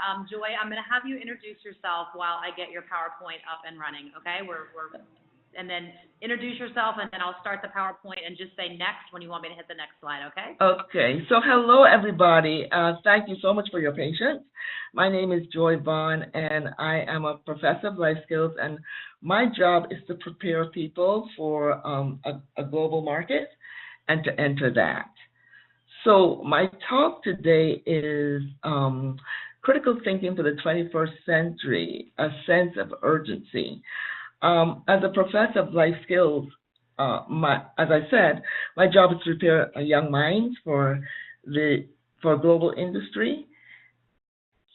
Joy, I'm going to have you introduce yourself while I get your PowerPoint up and running, okay? And then introduce yourself, and then I'll start the PowerPoint and just say next when you want me to hit the next slide, okay? Okay, so hello everybody. Thank you so much for your patience. My name is Joy Vaughan, and I am a professor of life skills, and my job is to prepare people for a global market and to enter that. So my talk today is critical thinking for the 21st century, a sense of urgency. As a professor of life skills, as I said, my job is to prepare young minds for global industry.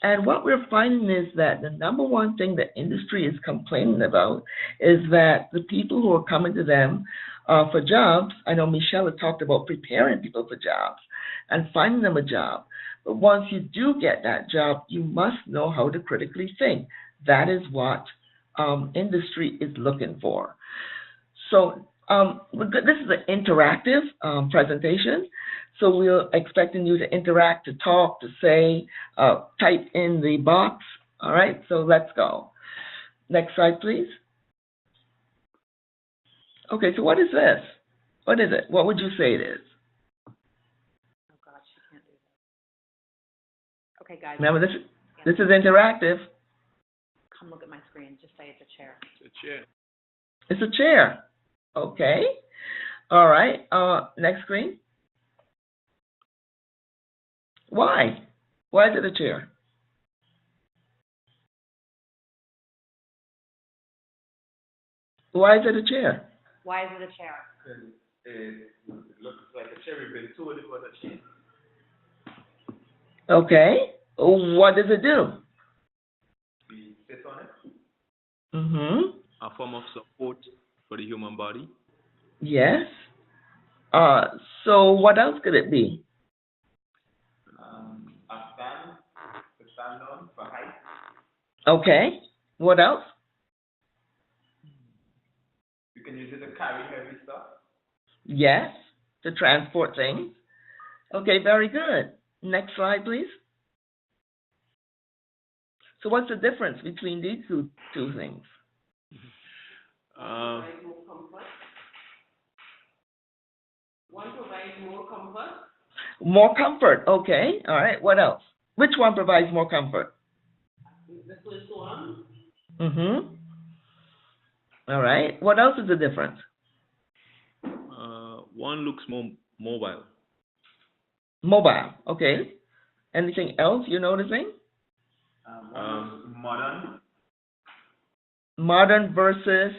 And what we're finding is that the number one thing that industry is complaining about is that the people who are coming to them for jobs, I know Michelle had talked about preparing people for jobs and finding them a job. But once you do get that job, you must know how to critically think. That is what industry is looking for. So this is an interactive presentation. So we're expecting you to interact, to talk, to say, type in the box. All right, so let's go. Next slide, please. Okay, so what is this? What is it? What would you say it is? Oh, God, she can't do that. Okay, guys. Remember, this is interactive. Come look at my screen. Just say it's a chair. It's a chair. It's a chair. Okay. All right. Next screen. Why? Why is it a chair? Why is it a chair? Why is it a chair? Because it looks like a chair. We've been told it was a chair. Okay. What does it do? We sit on it. Mm-hmm. A form of support for the human body. Yes. So what else could it be? A stand to stand on for height. Okay. What else? You can use it to carry heavy stuff. Yes. To transport things. Okay, very good. Next slide, please. So what's the difference between these two things? One provides more comfort. More comfort. Okay. All right. What else? Which one provides more comfort? The first one. Mm-hmm. All right. What else is the difference? One looks more mobile. Mobile. Okay. Anything else you're noticing? Modern. Modern versus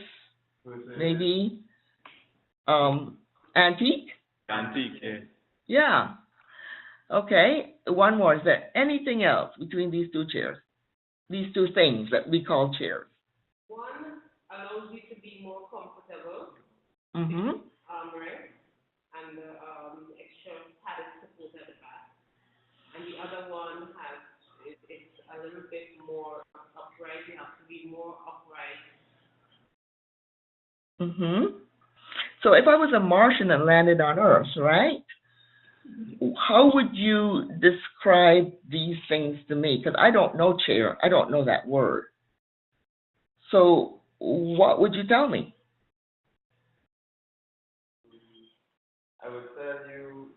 maybe antique? Antique, yeah. Yeah. Okay. One more. Is there anything else between these two chairs? These two things that we call chairs? One allows you to be more comfortable. Mm-hmm. Right? And extra padded support at the back. And the other one it's a little bit more upright. You have to be more upright. Mm-hmm. So if I was a Martian and landed on Earth, right? How would you describe these things to me? Because I don't know chair. I don't know that word. So what would you tell me? I would tell you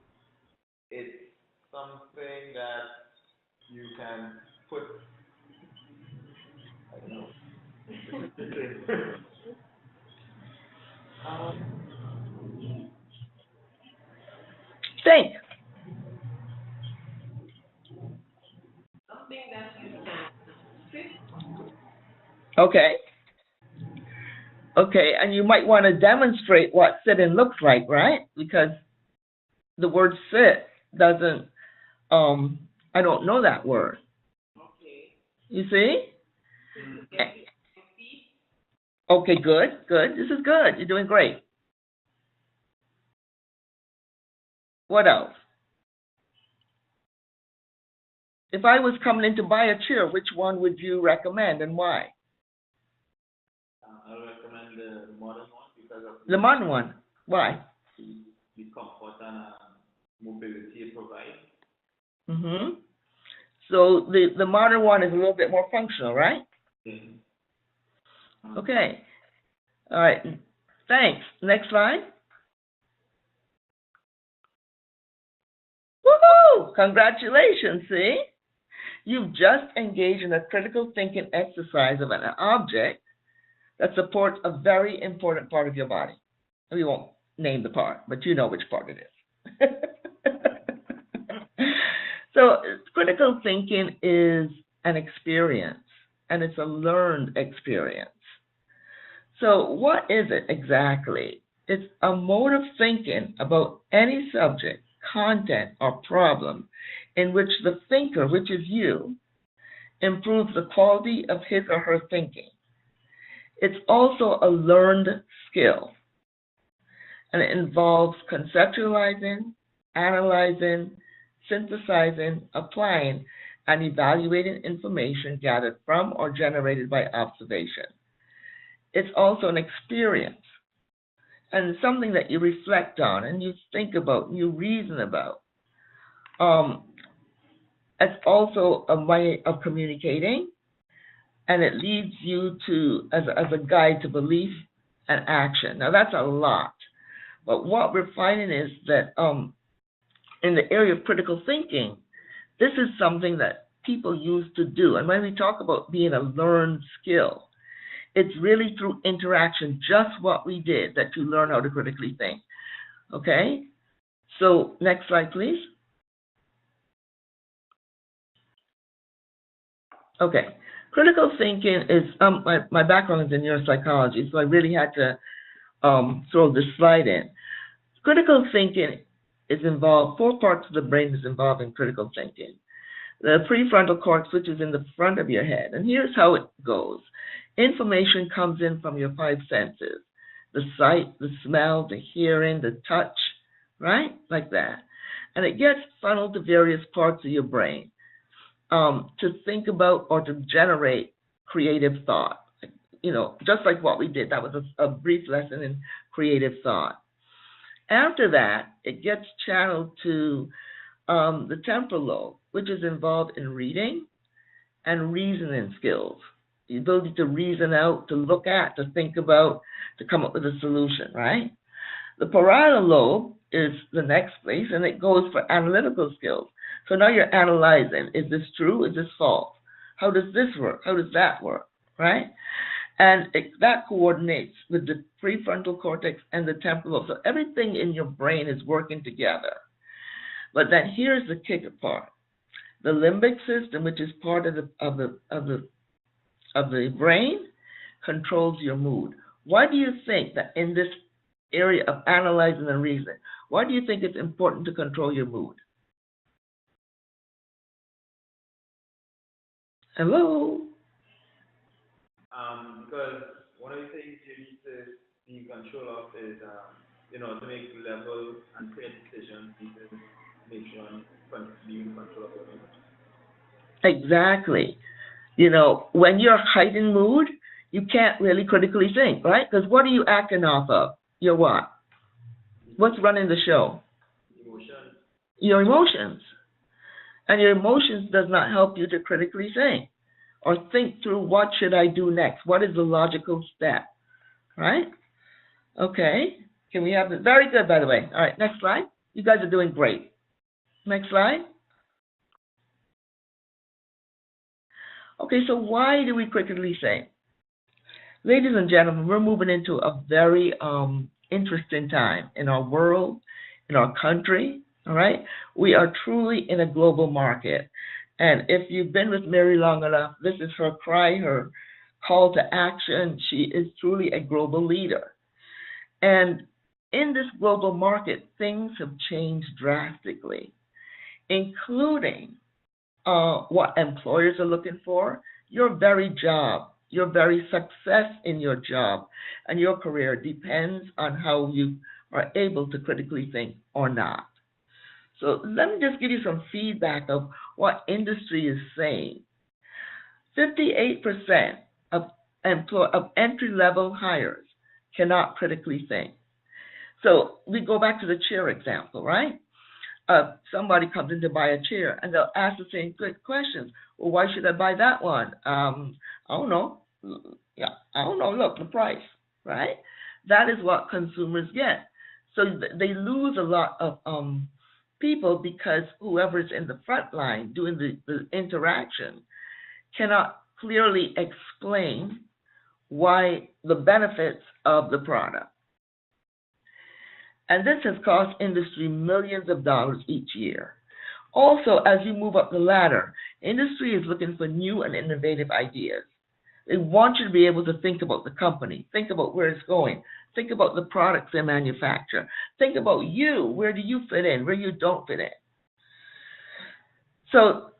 it's something that you can put, I don't know. Think. Something that you can sit. Okay. Okay, and you might want to demonstrate what sitting looks like, right? Because the word sit doesn't, I don't know that word. Okay. You see? Get your feet. Okay, good, good. This is good. You're doing great. What else? If I was coming in to buy a chair, which one would you recommend and why? I recommend the modern one because of The modern one. Why? the comfort and mobility it provides. Mm-hmm. So the modern one is a little bit more functional, right? Mhm. Okay. All right. Thanks. Next slide. Woohoo! Congratulations, see? You've just engaged in a critical thinking exercise of an object that supports a very important part of your body. We won't name the part, but you know which part it is. So critical thinking is an experience, and it's a learned experience. So what is it exactly? It's a mode of thinking about any subject, content, or problem in which the thinker, which is you, improves the quality of his or her thinking. It's also a learned skill, and it involves conceptualizing, analyzing, synthesizing, applying, and evaluating information gathered from or generated by observation. It's also an experience and something that you reflect on and you think about and you reason about. It's also a way of communicating, and it leads you to as a guide to belief and action. Now that's a lot, but what we're finding is that in the area of critical thinking, this is something that people used to do. And when we talk about being a learned skill, it's really through interaction, just what we did, that you learn how to critically think. Okay? So next slide, please. Okay. Critical thinking is, my background is in neuropsychology, so I really had to throw this slide in. Critical thinking is involved, 4 parts of the brain is involved in critical thinking. The prefrontal cortex, which is in the front of your head. And here's how it goes. Information comes in from your 5 senses. The sight, the smell, the hearing, the touch, right? Like that. And it gets funneled to various parts of your brain to think about or to generate creative thought. You know, just like what we did. That was a brief lesson in creative thought. After that, it gets channeled to the temporal lobe, which is involved in reading and reasoning skills. The ability to reason out, to look at, to think about, to come up with a solution, right? The parietal lobe is the next place, and it goes for analytical skills. So now you're analyzing, is this true, is this false? How does this work? How does that work, right? And that coordinates with the prefrontal cortex and the temporal lobe. So everything in your brain is working together. But then here's the kicker part. The limbic system, which is part of the brain, controls your mood. Why do you think that in this area of analyzing and reasoning, why do you think it's important to control your mood? Hello? Because one of the things you need to be in control of is, to make level and clear decisions, you need to make sure you be in control of your emotions. Exactly. You know, when you're heightened mood, you can't really critically think, right? Because what are you acting off of? Your what? What's running the show? Emotions. Your emotions. And your emotions does not help you to critically think or think through what should I do next? What is the logical step? Right? Okay. Can we have this? Very good, by the way. All right, next slide. You guys are doing great. Next slide. Okay, so why do we critically think? Ladies and gentlemen, we're moving into a very interesting time in our world, in our country, all right? We are truly in a global market. And if you've been with Mary long enough, this is her cry, her call to action. She is truly a global leader. And in this global market, things have changed drastically, including what employers are looking for, your very job, your very success in your job and your career depends on how you are able to critically think or not. So let me just give you some feedback of what industry is saying. 58% of entry-level hires cannot critically think. So we go back to the chair example, right? somebody comes in to buy a chair, and they'll ask the same good questions. Well, why should I buy that one? I don't know. Yeah, I don't know. Look, the price, right? That is what consumers get. So they lose a lot of people because whoever is in the front line doing the interaction cannot clearly explain why the benefits of the product. And this has cost industry millions of dollars each year. Also, as you move up the ladder, industry is looking for new and innovative ideas. They want you to be able to think about the company, think about where it's going, think about the products they manufacture, think about you, where do you fit in, where you don't fit in. So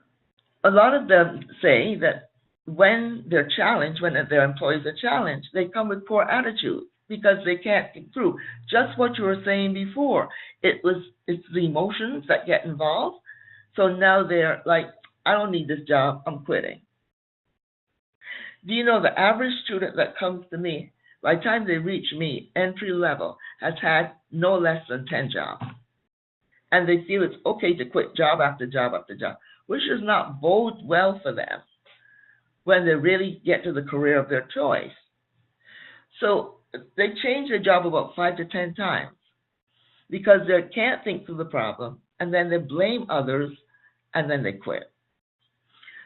a lot of them say that when they're challenged, when their employees are challenged, they come with poor attitude because they can't get through. Just what you were saying before, it's the emotions that get involved. So now they're like, I don't need this job, I'm quitting. Do you know the average student that comes to me, by the time they reach me, entry level, has had no less than 10 jobs. And they feel it's okay to quit job after job after job, which does not bode well for them when they really get to the career of their choice. So they change their job about 5 to 10 times because they can't think through the problem, and then they blame others, and then they quit.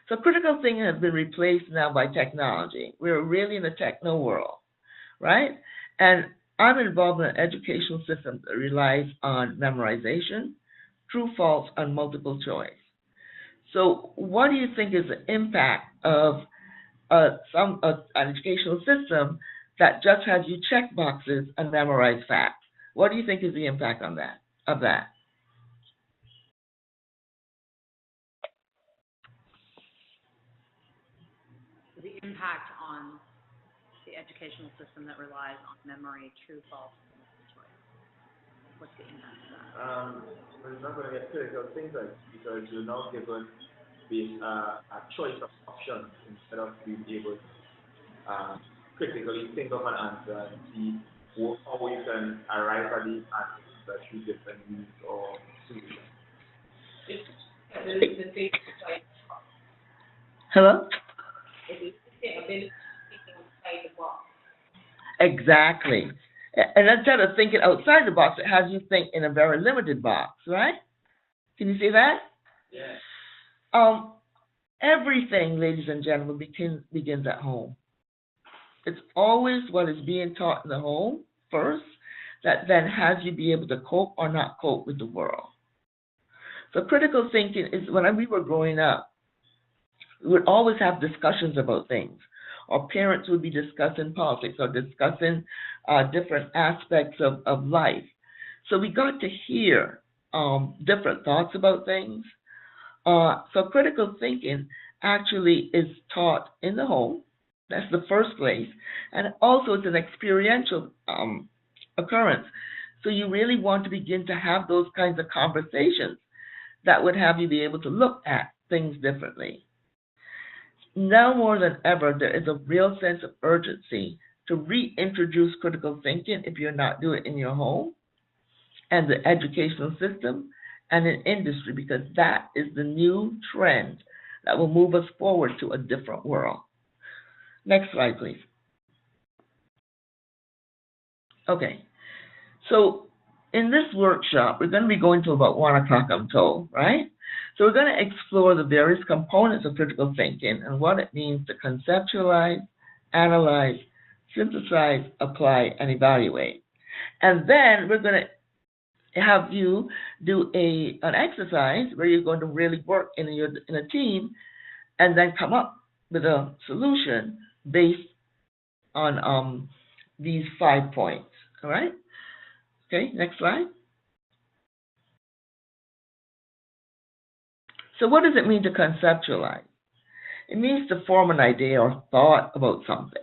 So critical thinking has been replaced now by technology. We're really in a techno world, right? And I'm involved in an educational system that relies on memorization, true, false, and multiple choice. So what do you think is the impact of an educational system that just has you check boxes and memorize facts? What do you think is the impact of that? The impact on the educational system that relies on memory, true, false, and multiple choice. What's the impact of that? We're not going to get critical thinkers because you're now given a choice of options instead of being able to critically think of an answer and see how you can arrive at the answer through different means or solutions. Hello? It is the ability to think outside the box. Exactly. And instead of thinking outside the box, it has you think in a very limited box, right? Can you see that? Yeah. Everything, ladies and gentlemen, begins at home. It's always what is being taught in the home first that then has you be able to cope or not cope with the world. So critical thinking is, when we were growing up, we would always have discussions about things. Our parents would be discussing politics or discussing different aspects of life. So we got to hear different thoughts about things. So critical thinking actually is taught in the home. That's the first place. And also it's an experiential occurrence. So you really want to begin to have those kinds of conversations that would have you be able to look at things differently. Now more than ever, there is a real sense of urgency to reintroduce critical thinking if you're not doing it in your home and the educational system and in industry, because that is the new trend that will move us forward to a different world. Next slide, please. Okay, so in this workshop, we're going to be going till about 1 o'clock, I'm told, right? So we're going to explore the various components of critical thinking and what it means to conceptualize, analyze, synthesize, apply, and evaluate. And then we're going to have you do an exercise where you're going to really work in a team and then come up with a solution based on these 5 points. All right? Okay, next slide. So what does it mean to conceptualize? It means to form an idea or thought about something.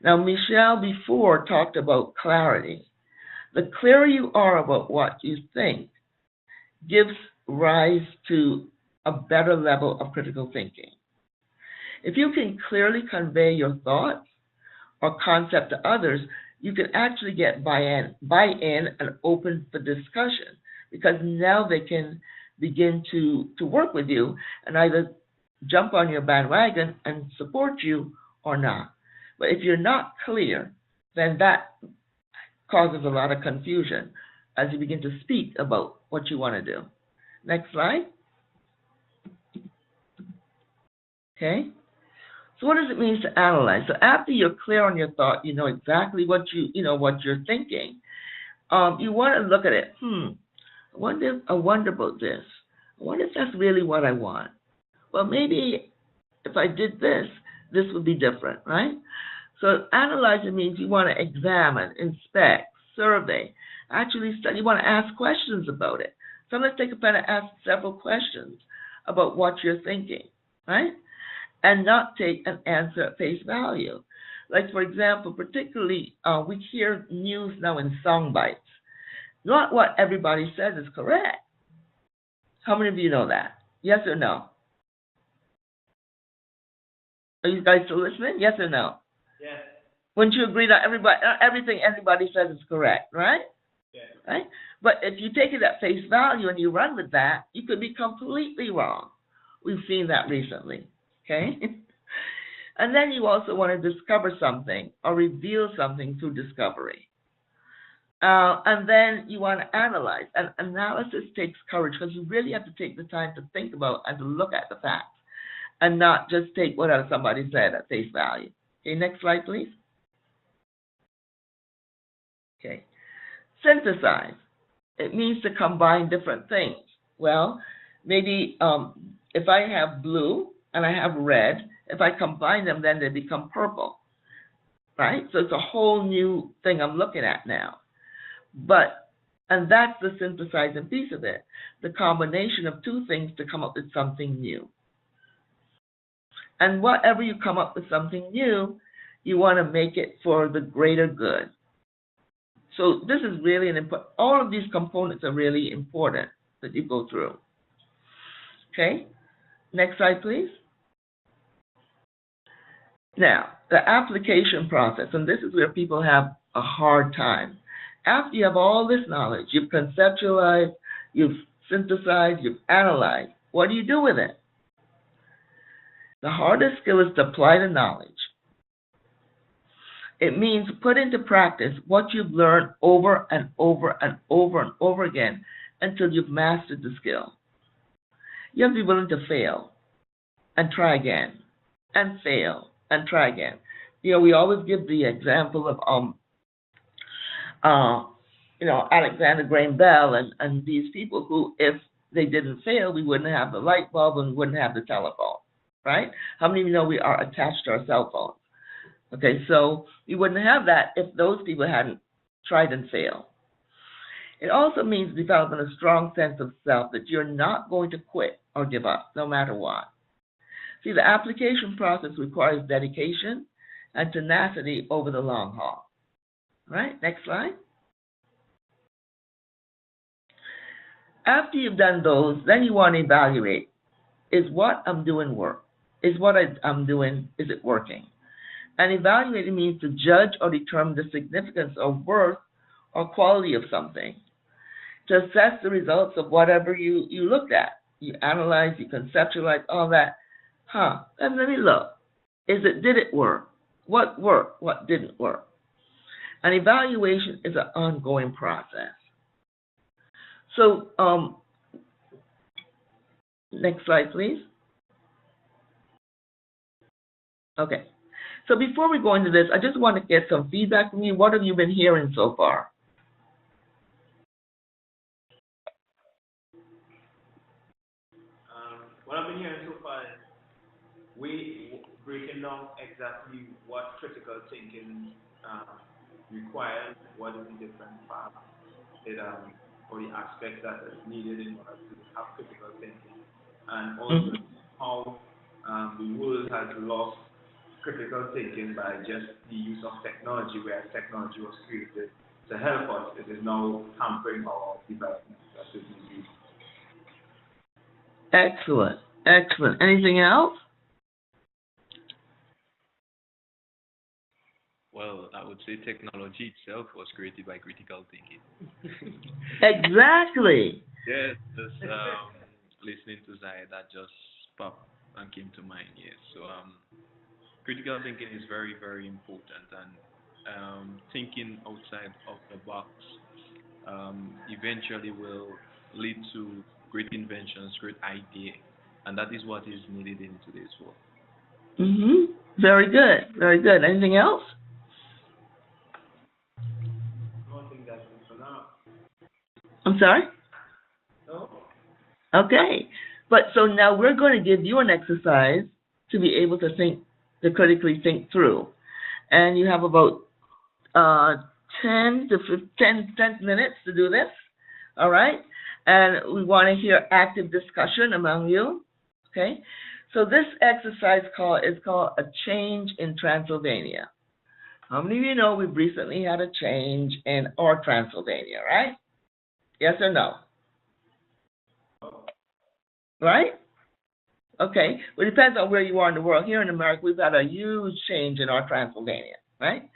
Now, Michelle before talked about clarity. The clearer you are about what you think gives rise to a better level of critical thinking. If you can clearly convey your thoughts or concept to others, you can actually get buy-in and open for discussion, because now they can begin to work with you and either jump on your bandwagon and support you or not. But if you're not clear, then that causes a lot of confusion as you begin to speak about what you want to do. Next slide. Okay. So what does it mean to analyze? So after you're clear on your thought, you know exactly what what you're thinking. You want to look at it. I wonder about this. I wonder if that's really what I want. Well, maybe if I did this, this would be different, right? So analyzing means you want to examine, inspect, survey, actually study. You want to ask questions about it. So let's take a pen and ask several questions about what you're thinking, right? And not take an answer at face value. Like, for example, particularly, we hear news now in sound bites. Not what everybody says is correct. How many of you know that? Yes or no? Are you guys still listening? Yes or no? Yes. Wouldn't you agree that everything everybody says is correct, right? Yes. Right? But if you take it at face value and you run with that, you could be completely wrong. We've seen that recently. Okay? And then you also want to discover something or reveal something through discovery. And then you want to analyze. And analysis takes courage because you really have to take the time to think about and to look at the facts and not just take what somebody said at face value. Okay, next slide, please. Okay. Synthesize. It means to combine different things. Well, maybe if I have blue and I have red, if I combine them, then they become purple, right? So it's a whole new thing I'm looking at now. And that's the synthesizing piece of it, the combination of two things to come up with something new. And whatever you come up with something new, you want to make it for the greater good. So this is really all of these components are really important that you go through. Okay, next slide, please. Now, the application process, and this is where people have a hard time. After you have all this knowledge, you've conceptualized, you've synthesized, you've analyzed, what do you do with it? The hardest skill is to apply the knowledge. It means put into practice what you've learned over and over and over and over again until you've mastered the skill. You have to be willing to fail and try again and fail and try again. We always give the example of Alexander Graham Bell and these people who, if they didn't fail, we wouldn't have the light bulb and we wouldn't have the telephone, right? How many of you know we are attached to our cell phones? Okay, so we wouldn't have that if those people hadn't tried and failed. It also means developing a strong sense of self that you're not going to quit or give up, no matter what. See, the application process requires dedication and tenacity over the long haul. All right, next slide. After you've done those, then you want to evaluate, is what I'm doing work? Is what I'm doing, is it working? And evaluating means to judge or determine the significance or worth or quality of something. To assess the results of whatever you looked at. You analyze, you conceptualize, all that. And let me look. Did it work? What worked? What didn't work? An evaluation is an ongoing process. So, next slide, please. Okay. So before we go into this, I just want to get some feedback from you. What have you been hearing so far? What I've been hearing so far is we breaking down exactly what critical thinking requires, what is the different parts or the aspects that is needed in order to have critical thinking, and also how the world has lost critical thinking by just the use of technology, where technology was created to help us. It is now hampering our development. That's what we do. Excellent. Excellent. Anything else? Well, I would say technology itself was created by critical thinking. Exactly. Yes, just listening to Zai, that just popped and came to mind. Yes, so critical thinking is very, very important, and thinking outside of the box eventually will lead to great inventions, great idea, and that is what is needed in today's world. Mhm. Very good. Very good. Anything else? I don't think that's it for now. I'm sorry? No? Okay. But so now we're going to give you an exercise to be able to critically think through. And you have about 10 to 15, 10 minutes to do this. All right? And we want to hear active discussion among you. Okay? So this exercise is called a change in Transylvania. How many of you know we've recently had a change in our Transylvania, right? Yes or no? Right? Okay. Well, it depends on where you are in the world. Here in America, we've had a huge change in our Transylvania, right?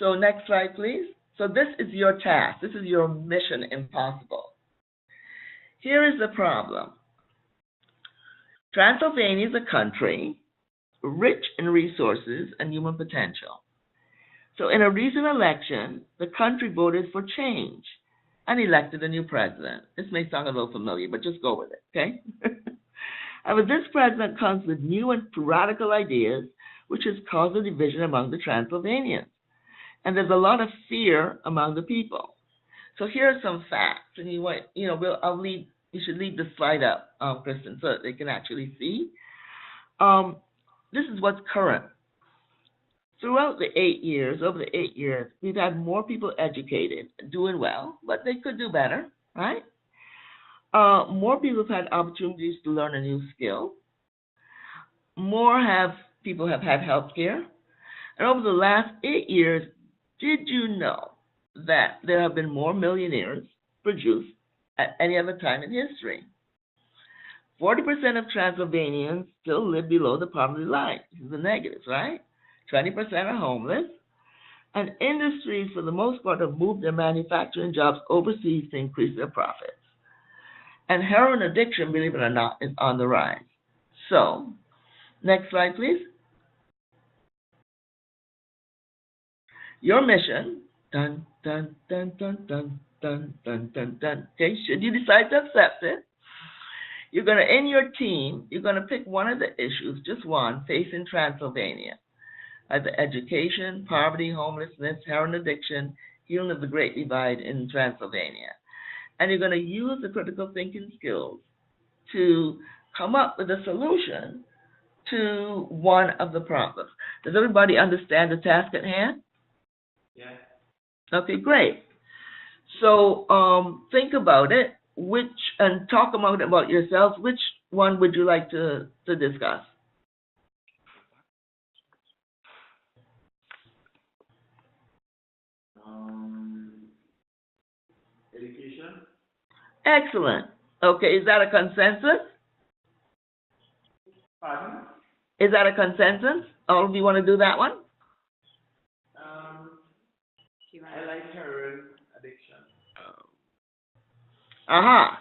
So next slide, please. So this is your task. This is your mission impossible. Here is the problem. Transylvania is a country rich in resources and human potential. So in a recent election, the country voted for change and elected a new president. This may sound a little familiar, but just go with it, okay? However, this president comes with new and radical ideas, which has caused a division among the Transylvanians. And there's a lot of fear among the people. So here are some facts, and you should leave the slide up, Kristen, so that they can actually see. This is what's current. Throughout over the 8 years, we've had more people educated, doing well, but they could do better, right? More people have had opportunities to learn a new skill. People have had health care. And over the last 8 years, did you know that there have been more millionaires produced at any other time in history? 40% of Transylvanians still live below the poverty line. This is the negatives, right? 20% are homeless. And industries, for the most part, have moved their manufacturing jobs overseas to increase their profits. And heroin addiction, believe it or not, is on the rise. So, next slide, please. Your mission, dun, dun, dun, dun, dun, dun, dun, dun, dun. Okay, should you decide to accept it, in your team, you're going to pick one of the issues, just one, facing Transylvania. Either education, poverty, homelessness, heroin addiction, healing of the Great Divide in Transylvania. And you're going to use the critical thinking skills to come up with a solution to one of the problems. Does everybody understand the task at hand? Yeah. Okay, great. So think about it, and talk about yourselves. Which one would you like to discuss? Education. Excellent. Okay, is that a consensus? Pardon? Is that a consensus? All of you want to do that one? I like heroin addiction. Aha.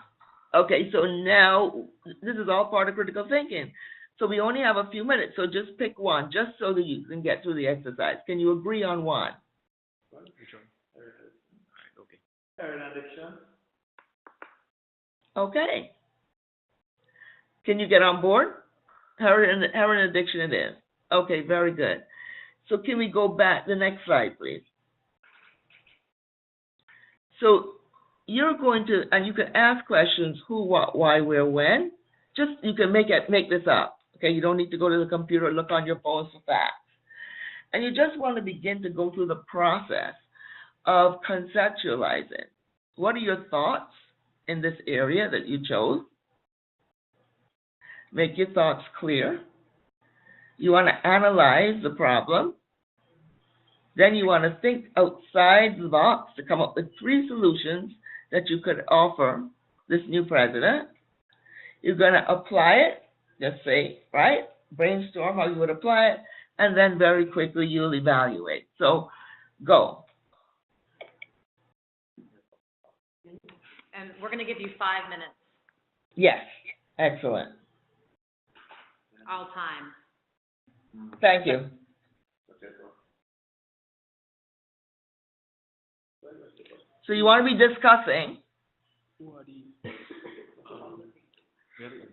Okay, so now this is all part of critical thinking. So we only have a few minutes, so just pick one, just so that you can get through the exercise. Can you agree on one? Which one? Okay. Heroin addiction. Okay. Can you get on board? Heroin addiction it is. Okay, very good. So can we go back, the next slide, please. So you're going to, and you can ask questions, who, what, why, where, when. Just, you can make this up. Okay, you don't need to go to the computer, look on your phone for facts. And you just want to begin to go through the process of conceptualizing. What are your thoughts in this area that you chose? Make your thoughts clear. You want to analyze the problem. Then you want to think outside the box to come up with 3 solutions that you could offer this new president. You're going to apply it, just say, right? Brainstorm how you would apply it. and then very quickly you'll evaluate. So go. And we're gonna give you 5 minutes, Yes, excellent. all time. Thank you. So you want to be discussing, Who are the, where are the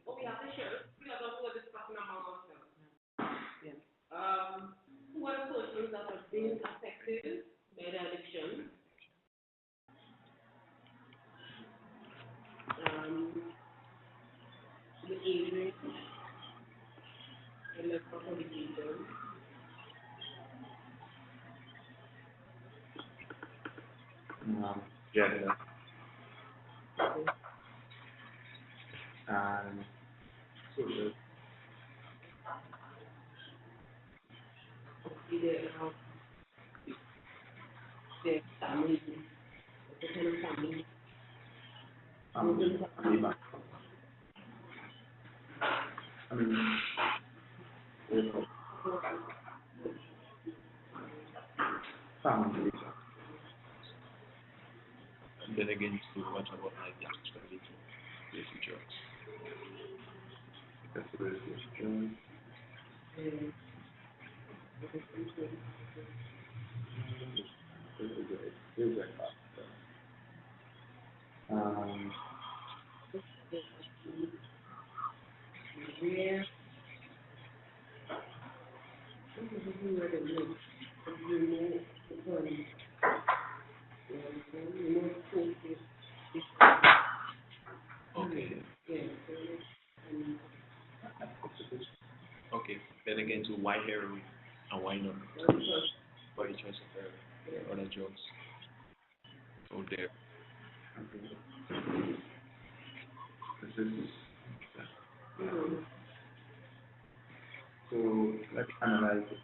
Okay, I think sure. We are going to discuss among ourselves. Who are the persons that have been affected by the addiction? The age range, the level of education, Gender, and social. their family, the kind of family, Family background. I mean, you know, family. and then again, to what about like the accessibility to basic drugs? Accessibility. Is a factor. where Okay. Okay. Then again, to why heroin and why not? Why the choice of heroin or other drugs out there? This is, so let's analyze it.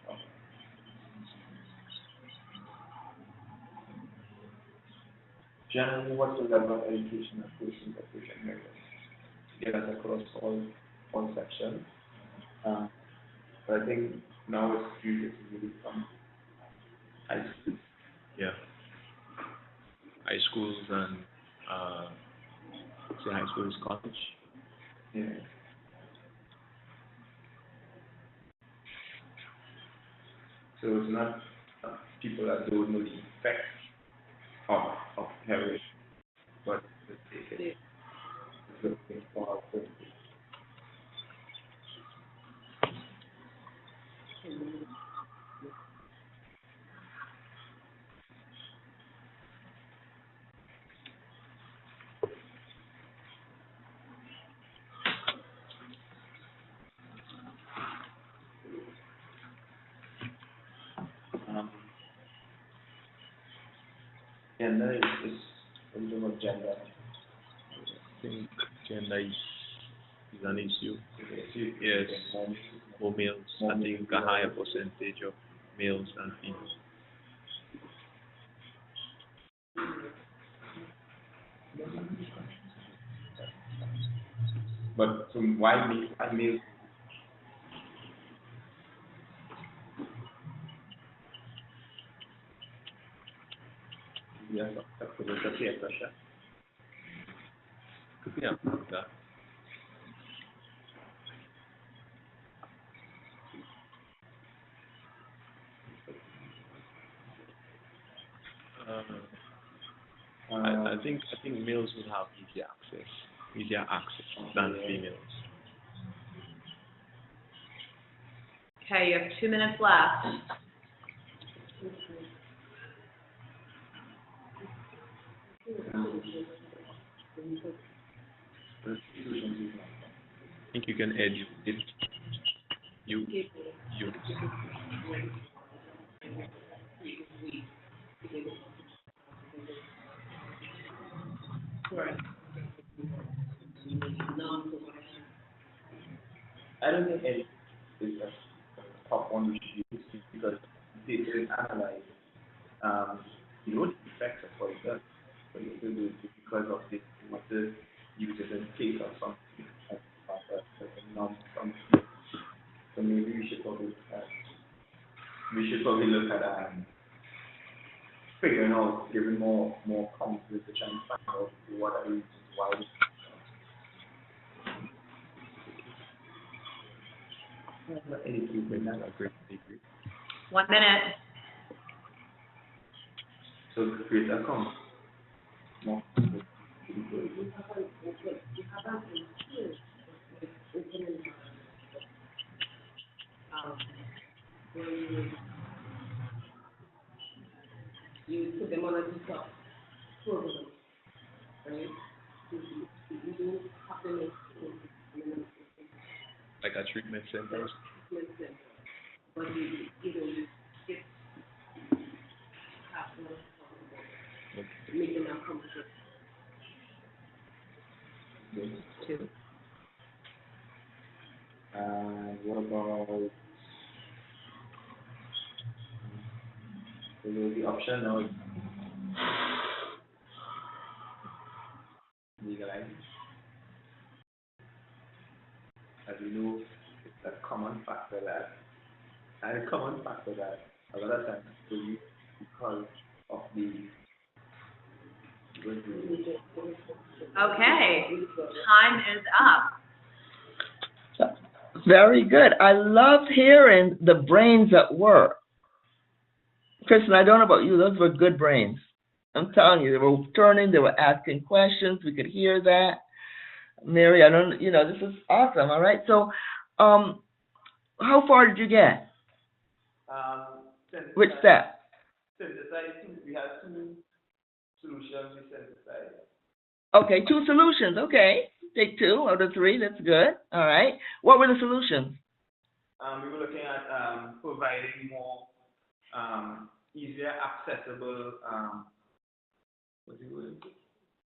Generally, what's the level of education and social education here? Get us across all sections. But I think now it's due to really from high school. Yeah. High schools and say high school is college. Yeah. So it's not people that don't know the effects of heroin, but they take it. It's looking for alternatives. Gender is in terms of gender. I think gender is an issue. See, Yes. For males, I think a higher percentage of males than females. But from why male? Yes, that's a peer pressure. Yeah. That. I think males would have easier access than females. Okay, you have 2 minutes left. I think you can educate you. I don't think any is a top one we should use because they didn't analyze the effects of what it does, but you still do it because of the use it in case of something like a numb something. So maybe we should probably look at figuring out, giving more confidence to try and find out what are the reasons why. Any improvement that Agree, agree. 1 minute. so greater come more. When you put them on a detox program, right? You don't have them in Like a treatment center. treatment center, but you get half an hour, make them uncomfortable. 2. What about the option of legalizing? As you know, it's a common factor that a lot of times we use because of the Okay, time is up. Very good. I loved hearing the brains at work. Kristen, I don't know about you, those were good brains. I'm telling you, they were turning, they were asking questions, we could hear that. Mary, this is awesome, all right? So, how far did you get? Which step? Synthesize, we have 2 solutions we synthesize. Okay, 2 solutions, okay. Take 2 out of 3, that's good, all right. What were the solutions? We were looking at providing more easier accessible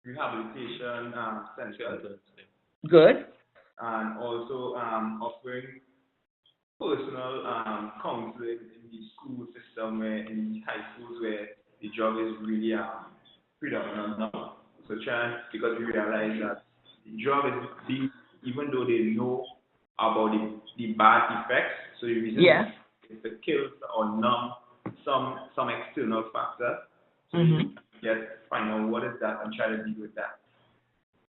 rehabilitation centers, Good. and also offering personal counseling in the school system, where in the high schools where the job is really predominant now. So because we realize that the job is being, even though they know about the bad effects, so the reason is to kill or numb some external factor. So you find out what is that and try to deal with that.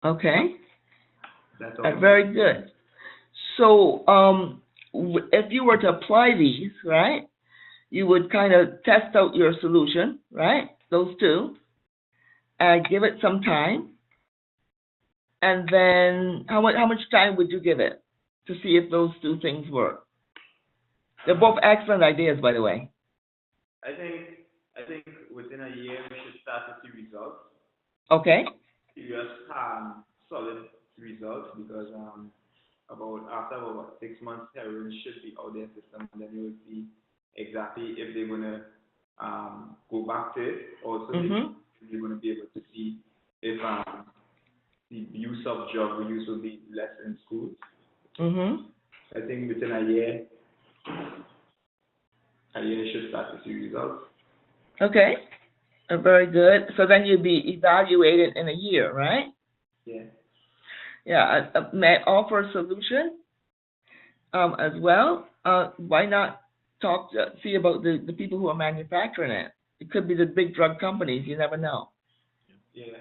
Okay. That's all. Very good. So, if you were to apply these, right, you would kind of test out your solution, right, those 2, and give it some time. And then, how much time would you give it to see if those 2 things work? They're both excellent ideas, by the way. I think within a year we should start to see results. Okay. Serious, solid results, because after about 6 months, heroin should be out their system, and then you will see exactly if they're gonna go back to it. Also, you're gonna be able to see if the use of drug use will be less in schools. I think within a year should start to see results. Okay. Very good. So then you'd be evaluated in a year, right? Yeah. Yeah. May I offer a solution as well? Why not see about the people who are manufacturing it? It could be the big drug companies. You never know. Yeah.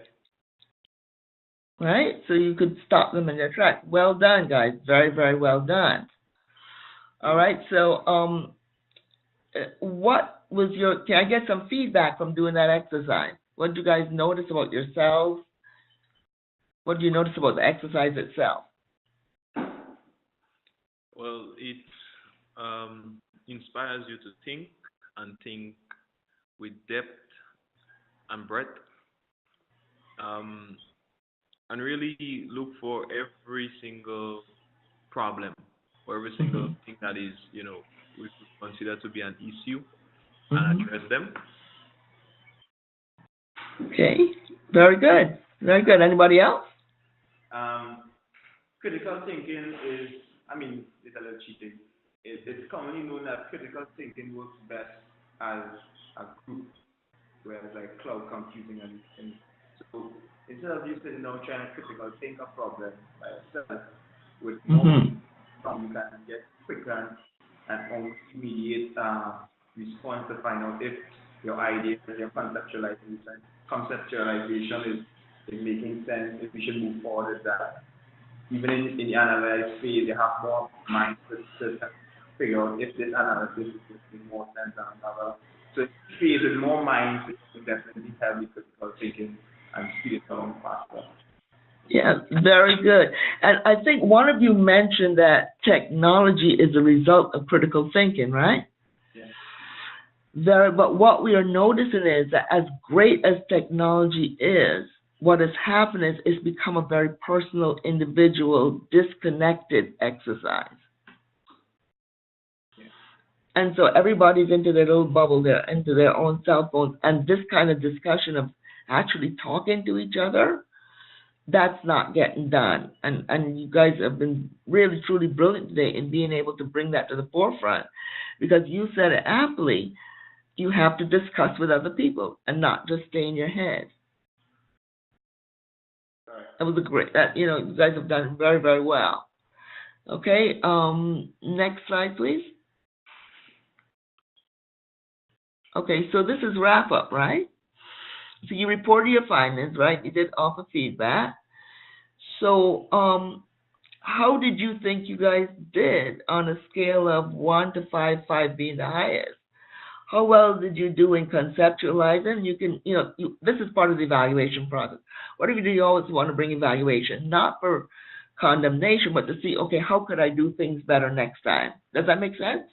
Right? So you could stop them in their tracks. Well done, guys. Very, very well done. All right. So, can I get some feedback from doing that exercise? What did you guys notice about yourselves? What do you notice about the exercise itself? Well, it inspires you to think with depth and breadth, and really look for every single problem or every single thing that is, we could consider to be an issue, and address them. Okay, very good. Very good. Anybody else? Critical thinking is, it's a little cheating. It's commonly known that critical thinking works best as a group, whereas like cloud computing and so instead of you sitting down trying to critical think of problems by yourself, with more Mm-hmm. you can get quicker and almost immediate response to find out if your idea, your conceptualization is making sense, if we should move forward with that. Even in the analyze phase, you have more mind to figure out if this analysis is making more sense than another. So each phase with more mind will definitely help with critical thinking and speed it along faster. Yeah, very good. And I think one of you mentioned that technology is a result of critical thinking, right? Yeah. But what we are noticing is that as great as technology is, what has happened is it's become a very personal, individual, disconnected exercise. And so everybody's into their little bubble there, into their own cell phones, and this kind of discussion of actually talking to each other, that's not getting done. And you guys have been really, truly brilliant today in being able to bring that to the forefront, because you said it aptly, you have to discuss with other people and not just stay in your head. That was a great, you guys have done very, very well. Okay, next slide, please. Okay, so this is wrap up, right? So you reported your findings, right? You did offer feedback. So, how did you think you guys did on a scale of 1 to 5, 5 being the highest? How well did you do in conceptualizing? You can, this is part of the evaluation process. Whatever you do, you always want to bring evaluation, not for condemnation, but to see, okay, how could I do things better next time? Does that make sense?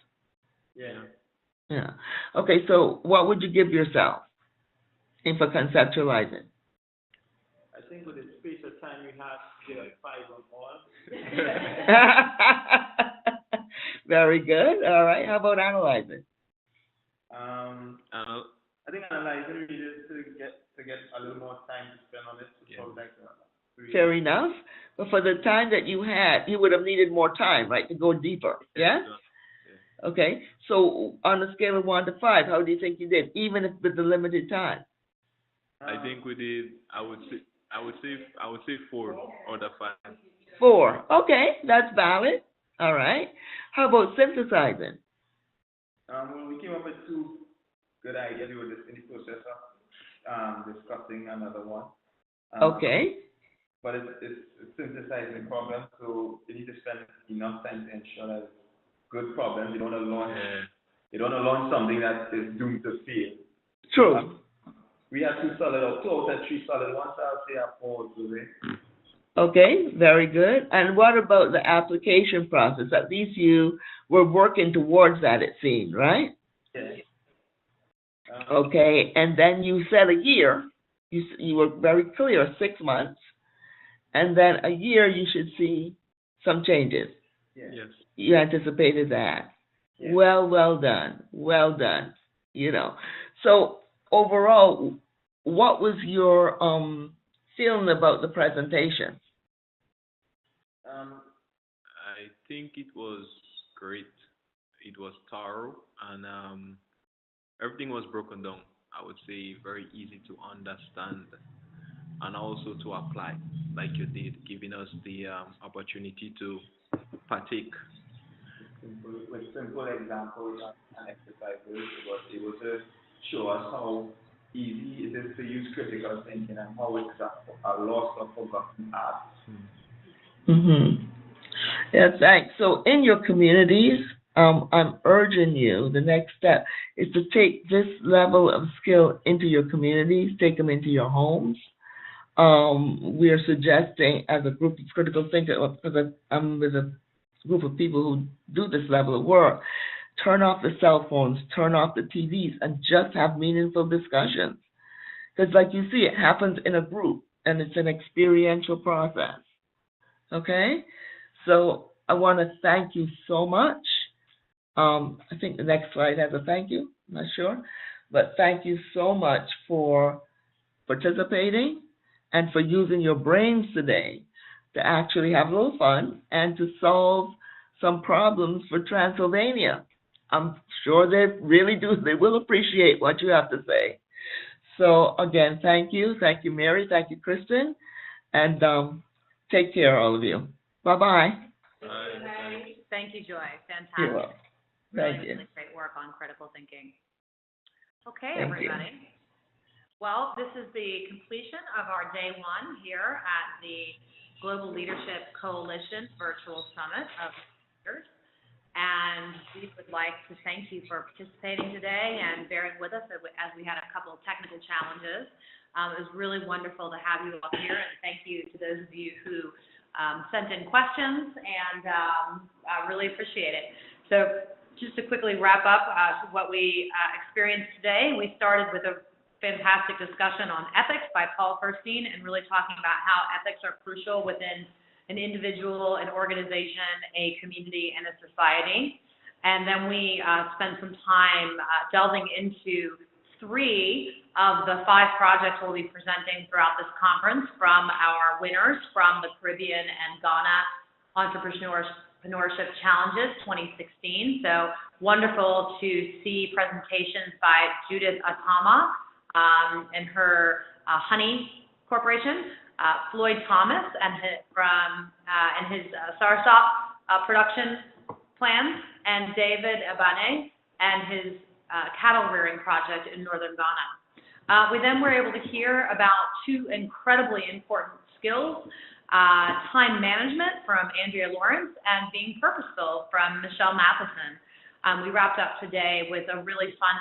Yeah. Yeah. Okay, so what would you give yourself for conceptualizing? I think with the space of time we have, give like 5 on all. Very good. All right. How about analyzing? I think analyzing really is to get a little more time to spend on it. So like, Fair enough. But for the time that you had, you would have needed more time, right, to go deeper. Yeah? Okay. So on a scale of 1 to 5, how do you think you did, even if with the limited time? I think we did. I would say 4 out of 5. 4. Okay, that's valid. All right. How about synthesizing? Well, we came up with 2 good ideas. We were just in the process of discussing another one. Okay. But it's synthesizing problems, so you need to spend enough time to ensure that it's good problems. You don't want to launch. You don't want to launch something that is doomed to fail. True. We have 2 solid, or 2 out of 3 solid ones. I'll say are 4 today. Okay, very good. And what about the application process? At least you were working towards that, it seemed, right? Yes. Okay, and then you said a year. You were very clear, 6 months. And then a year you should see some changes. Yes. You anticipated that. Yes. Well done. So overall, what was your feeling about the presentation? I think it was great. It was thorough, and everything was broken down. I would say very easy to understand and also to apply, like you did, giving us the opportunity to partake. With simple examples and exercises, it was able to show us how easy it is to use critical thinking and how it's a lost or forgotten art. Mm-hmm. Yeah, thanks. So in your communities, I'm urging you, the next step is to take this level of skill into your communities, take them into your homes. We are suggesting as a group of critical thinkers, because I'm with a group of people who do this level of work, turn off the cell phones, turn off the TVs, and just have meaningful discussions. Because like you see, it happens in a group, and it's an experiential process. Okay? So I want to thank you so much. I think the next slide has a thank you. I'm not sure. But thank you so much for participating and for using your brains today to actually have a little fun and to solve some problems for Transylvania. I'm sure they really do. They will appreciate what you have to say. So again, thank you, Mary, thank you, Kristen, and take care, all of you. Bye-bye. Thank you, Joy. You're Fantastic. welcome. Thank you. Really great work on critical thinking. Okay, Thank you. everybody. Well, this is the completion of our day one here at the Global Leadership Coalition Virtual Summit of Leaders. And we would like to thank you for participating today and bearing with us as we had a couple of technical challenges. It was really wonderful to have you all here, and thank you to those of you who sent in questions, and I really appreciate it. So just to quickly wrap up what we experienced today, we started with a fantastic discussion on ethics by Paul Furstein, and really talking about how ethics are crucial within an individual, an organization, a community, and a society. And then we spent some time delving into 3 of the 5 projects we'll be presenting throughout this conference from our winners from the Caribbean and Ghana Entrepreneurship Challenges 2016. So wonderful to see presentations by Judith Atama and her Honey Corporation, Floyd Thomas and his Sarsop production plans, and David Abane and his cattle rearing project in northern Ghana. We then were able to hear about 2 incredibly important skills, time management from Andrea Lawrence and being purposeful from Michelle Matheson. We wrapped up today with a really fun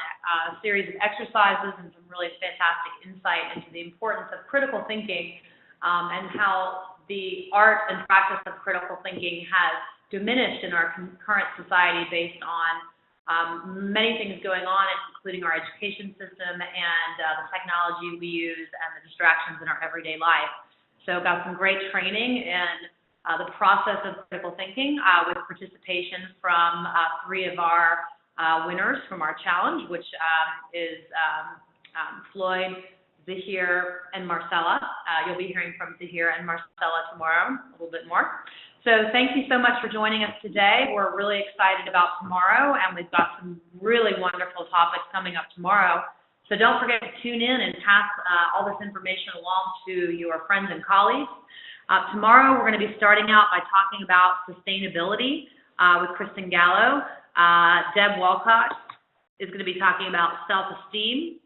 series of exercises and some really fantastic insight into the importance of critical thinking and how the art and practice of critical thinking has diminished in our current society based on many things going on, including our education system and the technology we use and the distractions in our everyday life. So got some great training in the process of critical thinking with participation from 3 of our winners from our challenge, which is Floyd, Zahir, and Marcella. You'll be hearing from Zahir and Marcella tomorrow a little bit more. So thank you so much for joining us today. We're really excited about tomorrow, and we've got some really wonderful topics coming up tomorrow. So don't forget to tune in and pass all this information along to your friends and colleagues. Tomorrow, we're going to be starting out by talking about sustainability with Kristen Gallo. Deb Walcott is going to be talking about self-esteem.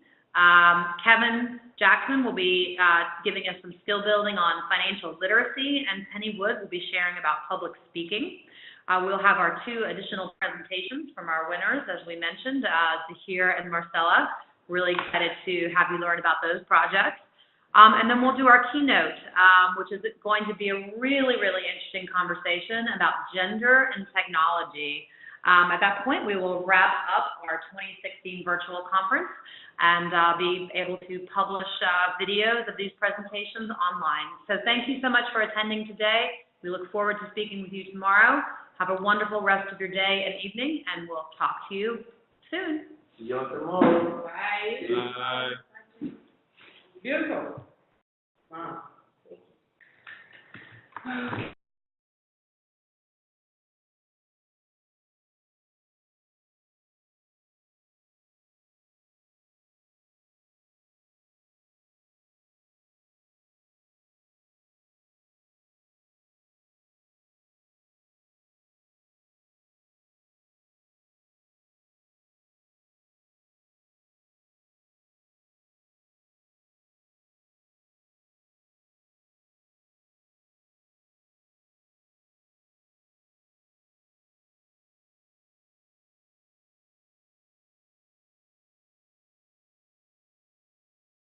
Kevin Jackson will be giving us some skill building on financial literacy, and Penny Wood will be sharing about public speaking. We'll have our 2 additional presentations from our winners, as we mentioned, Zahir and Marcella. Really excited to have you learn about those projects. And then we'll do our keynote, which is going to be a really, really interesting conversation about gender and technology. At that point, we will wrap up our 2016 virtual conference and be able to publish videos of these presentations online. So thank you so much for attending today. We look forward to speaking with you tomorrow. Have a wonderful rest of your day and evening, and we'll talk to you soon. See you tomorrow. Bye. Bye. Beautiful. Wow.